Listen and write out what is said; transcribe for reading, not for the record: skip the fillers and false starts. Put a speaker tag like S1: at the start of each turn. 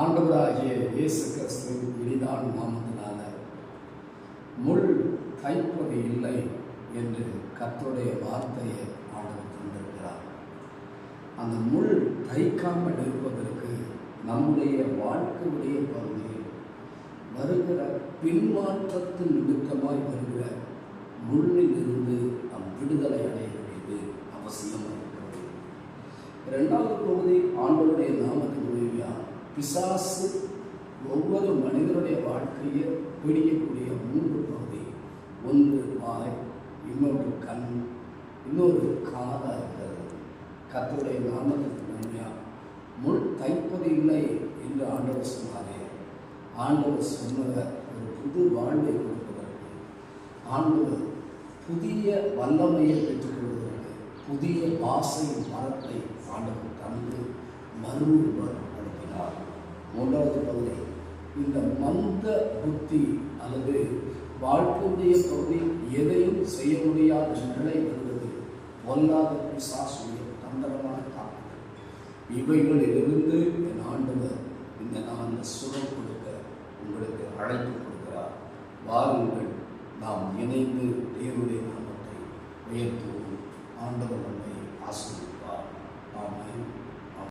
S1: ஆண்டவராகிய இயேசு கிறிஸ்துவின் இனிதான நாமத்தினால முள் தைப்பது இல்லை என்று கர்த்தருடைய வார்த்தையை ஆண்டவர் தந்திருக்கிறார். அந்த முள் தைக்காமல் இருப்பதற்கு நம்முடைய வாழ்க்கையுடைய பகுதியில் வருகிற பின்மாற்றத்தின் நிமித்தமாய் வருகிற முள்ளிலிருந்து நம் விடுதலை அடைய வேண்டியது அவசியமாக இருக்கிறது. இரண்டாவது பகுதி ஆண்டவருடைய நாமத்தின் உதவியால் பிசாசு ஒவ்வொரு மனிதனுடைய வாழ்க்கையை பிடிக்கக்கூடிய மூன்று பகுதி. ஒன்று வாய், இன்னொரு கண், இன்னொரு காதாக இருக்கிறது. கர்த்தருடைய நாமத்திற்கு நன்மையாக முள் தைப்பது இல்லை என்று ஆண்டவர் சொன்னாரே, ஆண்டவர் சொன்னதை ஒரு புது வாழ்வை கொடுப்பதற்கு, ஆண்டவர் புதிய வல்லமையை பெற்றுக்கொள்வதற்கு புதிய ஆசையின் மரத்தை ஆண்டவர் தந்து மறுபடுத்தினார். மூன்றாவது பகுதி, இந்த மந்த புத்தி அல்லது வாழ்க்கையுடைய பகுதி எதையும் செய்ய முடியாத நிலை வருவது பொல்லாத பிசாசுடைய தந்திரமான தாக்குதல். இவைகளிலிருந்து என் ஆண்டவர் இந்த நாளில் சுகம் கொடுக்க உங்களுக்கு அழைப்பு கொடுக்கிறார். வாருங்கள், நாம் இணைந்து தேவனுடைய நாமத்தை உயர்த்துவோம். ஆண்டவர் நம்மை ஆசீர்வதிப்பார்.